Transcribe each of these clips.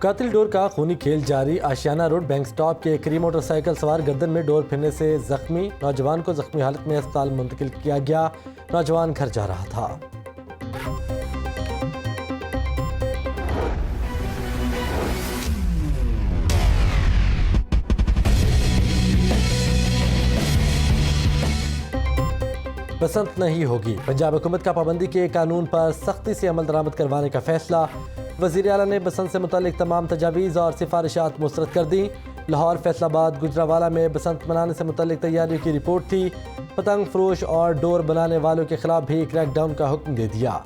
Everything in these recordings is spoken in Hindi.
कातिल डोर का खूनी खेल जारी। आशियाना रोड बैंक स्टॉप के करीब मोटरसाइकिल सवार गर्दन में डोर फिरने से जख्मी। नौजवान को जख्मी हालत में अस्पताल मुंतकिल किया गया। नौजवान घर जा रहा था। बसंत नहीं होगी। पंजाब हुकूमत का पाबंदी के कानून पर सख्ती से अमल दरामद करवाने का फैसला। वज़ीर आला ने बसंत से मुतालिक तमाम तजावीज़ और सिफारिशात मुस्तरद कर दी। लाहौर, फैसलाबाद, गुजरावाला में बसंत मनाने से मुतालिक तैयारियों की रिपोर्ट थी। पतंग फरोश और डोर बनाने वालों के खिलाफ भी क्रैकडाउन का हुक्म दे दिया।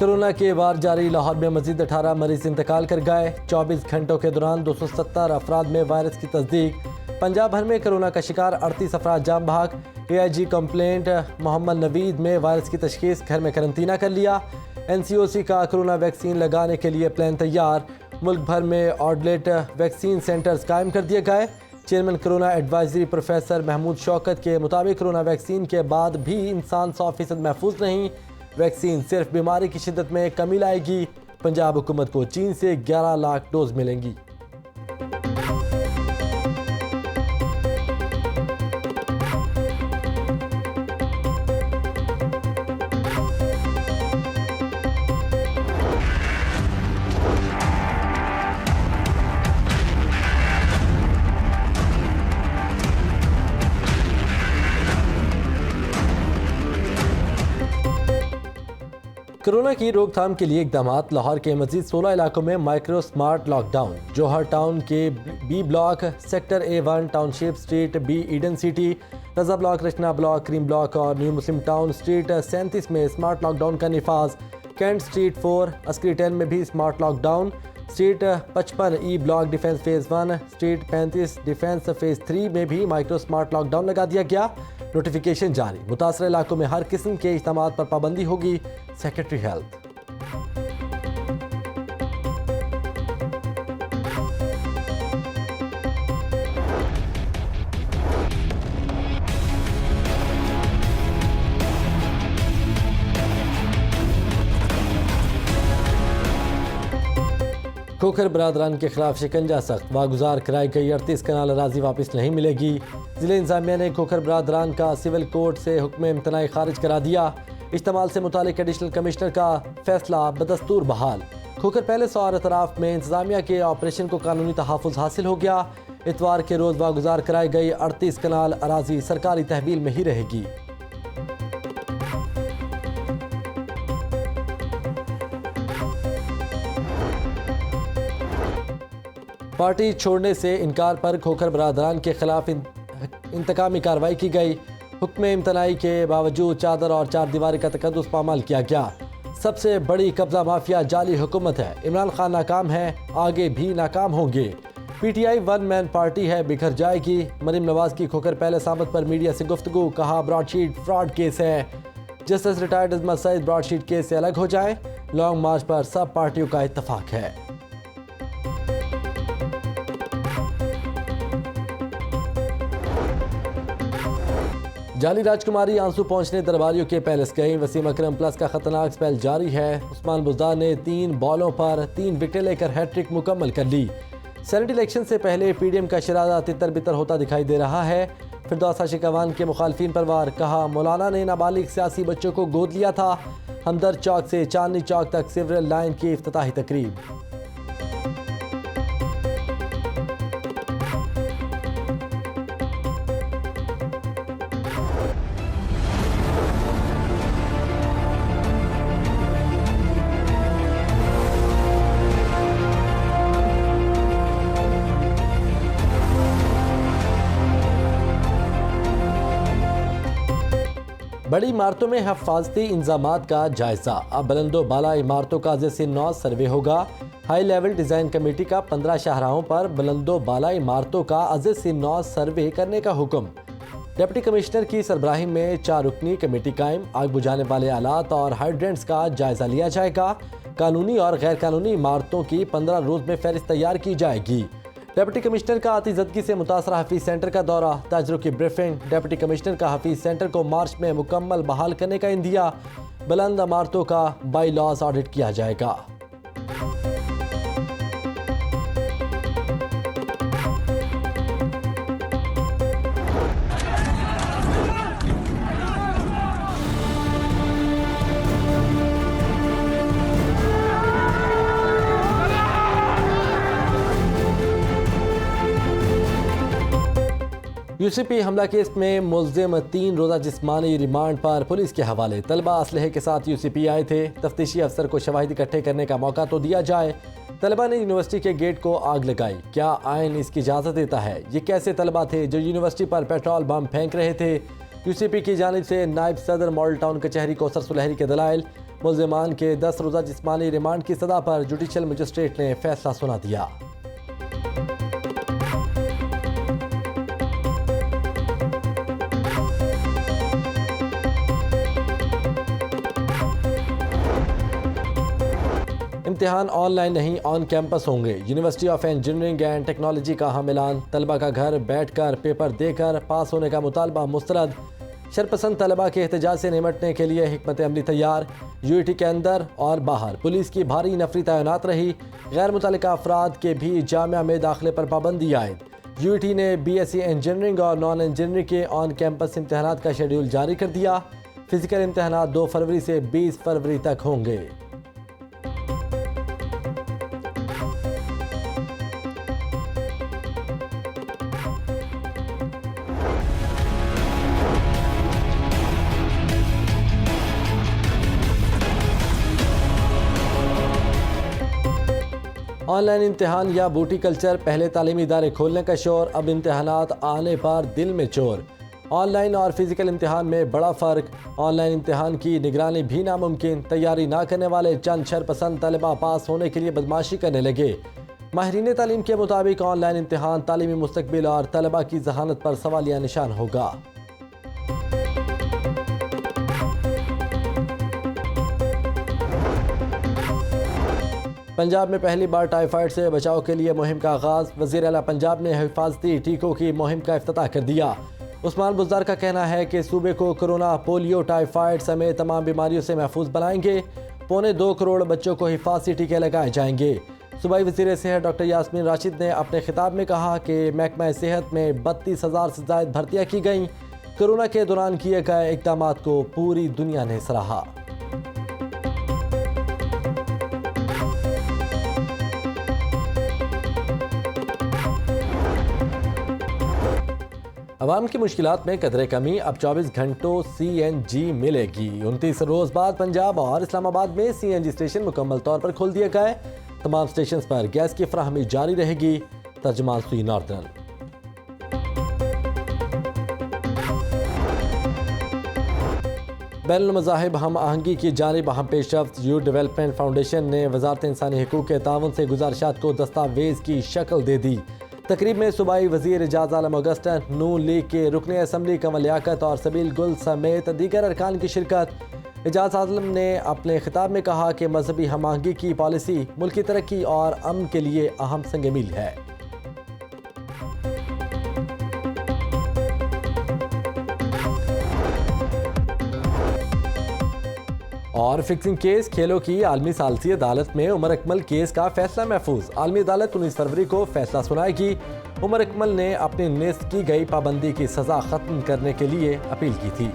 कोरोना के वार जारी। लाहौर में मजीद 18 मरीज इंतकाल कर गए। 24 घंटों के दौरान 270 अफराद में वायरस की तस्दीक। पंजाब भर में कोरोना का शिकार 38 अफराद जाम बहक। AIG कंप्लेंट मोहम्मद नवीद में वायरस की तशखीस, घर में करंतना कर लिया। NCOC का कोरोना वैक्सीन लगाने के लिए प्लान तैयार। मुल्क भर में आउटलेट वैक्सीन सेंटर्स कायम कर दिए गए। Chairman corona advisory professor Mahmood Shaukat के मुताबिक कोरोना वैक्सीन के बाद भी इंसान 100% महफूज नहीं। वैक्सीन सिर्फ बीमारी की शिद्दत में कमी लाएगी। पंजाब हुकूमत को चीन से 11 लाख डोज मिलेंगी। कोरोना की रोकथाम के लिए इकदाम। लाहौर के मजीद 16 इलाकों में micro smart lockdown. Johar town के B block, sector A1, township street, B Eden city, Raza block, Rachna block, Karim block और न्यू मुस्लिम टाउन स्ट्रीट 37 में स्मार्ट लॉकडाउन का निफाज। कैंट स्ट्रीट 4, अस्करी 10 में भी smart lockdown. Street 55 E block, defence phase 1, street 35 defence phase 3 में भी माइक्रो स्मार्ट लॉकडाउन लगा दिया गया। नोटिफिकेशन जारी। मुतासर इलाकों में हर किस्म के इज्तिमात पर पाबंदी होगी। Secretary health. खोखर बरादरान के खिलाफ शिकंजा सख्त। वागुजार कराई गई 38 कनाल अराजी वापस नहीं मिलेगी। जिले इंतजामिया ने खोखर बरादरान का सिविल कोर्ट से हुक्म इम्तनाई खारिज करा दिया। इस्तेमाल से मुतालिक एडिशनल कमिश्नर का फैसला बदस्तूर बहाल। खोखर पैलेस और अतराफ में इंतजामिया के ऑपरेशन को कानूनी तहफ़्फ़ुज़ हासिल हो गया। इतवार के रोज़ वागुजार कराई गई 38 कनाल अराजी सरकारी तहवील में ही रहेगी। पार्टी छोड़ने से इनकार पर खोखर बरादरान के खिलाफ इंतकामी कार्रवाई की गई। हुक्म इम्तनाई के बावजूद चादर और चार दीवारी का तकद्दुस पामाल किया गया। सबसे बड़ी कब्जा माफिया जाली हुकूमत है। इमरान खान नाकाम है, आगे भी नाकाम होंगे। PTI 1 मैन पार्टी है, बिखर जाएगी। मरीम नवाज की खोखर पैलेस आमद पर मीडिया से गुफ्तगू। कहा ब्रॉडशीट फ्रॉड केस है। Justice retired Ismail Saeed broadsheet case से अलग हो जाए। लॉन्ग मार्च पर सब पार्टियों का इत्तफाक है। जाली राजकुमारी आंसू पहुंचने दरबारियों के पैलेस गई। वसीम अकरम प्लस का खतरनाक स्पेल जारी है। उस्मान बुज़दार ने 3 बॉलों पर 3 विकेटें लेकर हैट्रिक मुकम्मल कर ली। सेनेट इलेक्शन से पहले PDM का शरारा तितर बितर होता दिखाई दे रहा है। फिरदौसा शिकवान के मुखालफिन पर वार। कहा मौलाना ने नाबालिग सियासी बच्चों को गोद लिया था। हमदर्द चौक से चांदनी चौक तक सिविल लाइन की इफ्तिताही तकरीब। बड़ी इमारतों में हिफाजती इंतजामात का जायजा। अब बुलंदो बाला इमारतों का अज़-ए-नौ सर्वे होगा। हाई लेवल डिज़ाइन कमेटी का 15 शाहराहों पर बुलंदो बाला इमारतों का अज़-ए-नौ सर्वे करने का हुक्म। डिप्टी कमिश्नर की सरबराही में 4 रुकनी कमेटी कायम। आग बुझाने वाले आलात और हाइड्रेंट्स का जायजा लिया जाएगा। कानूनी और गैर कानूनी इमारतों की 15 रोज में फहरिस्त तैयार की जाएगी। डिप्टी कमिश्नर का आतिशदगी से मुतासरा हफीज सेंटर का दौरा, ताजरों की ब्रीफिंग। डिप्टी कमिश्नर का हफीज सेंटर को मार्च में मुकम्मल बहाल करने का इंदिया। बुलंद इमारतों का बाई लॉज ऑडिट किया जाएगा। यूसीपी हमला केस में मुल्जिम 3 रोज़ा जिस्मानी रिमांड पर पुलिस के हवाले। तलबा असलहे के साथ यूसीपी आए थे। तफ्तीशी अफसर को शवाहिद इकट्ठे करने का मौका तो दिया जाए। तलबा ने यूनिवर्सिटी के गेट को आग लगाई। क्या आइन इसकी इजाज़त देता है? ये कैसे तलबा थे जो यूनिवर्सिटी पर पेट्रोल बम फेंक रहे थे? यूसीपी की जानिब से नायब सदर मॉडल टाउन कचहरी कौसर सुलहरी के दलाइल। मुल्जिमान के 10 रोज़ा जिस्मानी रिमांड की सज़ा पर जुडिशल मजिस्ट्रेट ने फैसला सुना दिया। इम्तिहान ऑनलाइन नहीं ऑन कैंपस होंगे। University of engineering and technology का हम ऐलान। तलबा का घर बैठकर पेपर देकर पास होने का मुतालबा मुस्तरद। शरपसंद तलबा के एहतजाज से निमटने के लिए हिकमत अमली तैयार। यूईटी के अंदर और बाहर पुलिस की भारी नफरी तैनात रही। गैर मुतल्लिका अफराद के भी जामिया में दाखिले पर पाबंदी आयद। यूईटी ने बीएससी इंजीनियरिंग और नॉन इंजीनियरिंग के ऑन कैंपस इम्तहानात का शेड्यूल जारी कर दिया। फिजिकल इम्तहानात 2 फरवरी से 20 फरवरी तक होंगे। ऑनलाइन इम्तिहान या बूटी कल्चर, पहले तालीमी इदारे खोलने का शोर, अब इम्तिहानात आने पर दिल में चोर। ऑनलाइन और फिजिकल इम्तिहान में बड़ा फ़र्क। ऑनलाइन इम्तिहान की निगरानी भी नामुमकिन। तैयारी ना करने वाले चंद शरपसंद तलबा पास होने के लिए बदमाशी करने लगे। माहिरीन तालीम के मुताबिक ऑनलाइन इम्तिहान तालीमी मुस्तकबिल और तलबा की जहानत पर सवालिया निशान होगा। पंजाब में पहली बार टाइफाइड से बचाव के लिए मुहिम का आगाज। वज़ीर आला पंजाब ने हिफाजती टीकों की मुहिम का इफ्तिताह कर दिया। उस्मान बुज़दार का कहना है कि सूबे को कोरोना, पोलियो, टाइफाइड समेत तमाम बीमारियों से महफूज बनाएंगे। 2.25 करोड़ बच्चों को हिफाजती टीके लगाए जाएंगे। सूबाई वज़ीर सेहत डॉक्टर यास्मीन राशिद ने अपने खिताब में कहा कि महकमा सेहत में 32,000 से ज़ायद भर्तियाँ की गईं। कोरोना के दौरान किए गए इक़दामात को पूरी दुनिया ने सराहा। अवाम की मुश्किलात में कदरे कमी, अब 24 घंटों CNG मिलेगी। 29 रोज़ बाद पंजाब और इस्लामाबाद में CNG स्टेशन मुकम्मल तौर पर खोल दिए गए। तमाम स्टेशन पर गैस की फराहमी जारी रहेगी। तर्जुमान सुई नॉर्दर्न। बैनुल मज़ाहिब हम आहंगी की जानिब अहम पेशरफ्त। यूथ डेवलपमेंट फाउंडेशन ने वज़ारत इंसानी हकूक़ के ताउन से गुजारिशात को दस्तावेज़ की शक्ल दे दी। तकरीब में सूबाई वज़ीर एजाज आलम अगस्टन, नून लीग के रुकन असम्बली कमल लियाकत और सबील गुल समेत दीगर अरकान की शिरकत। एजाज आलम ने अपने खिताब में कहा कि मजहबी हम आहंगी की पॉलिसी मुल्क की तरक्की और अमन के लिए अहम संग मील है। और फिक्सिंग केस, खेलों की आलमी सालसी अदालत में उमर अकमल केस का फैसला महफूज। आलमी अदालत 19 फरवरी को फैसला सुनाएगी। उमर अकमल ने अपनी निस्ब की गई पाबंदी की सज़ा ख़त्म करने के लिए अपील की थी।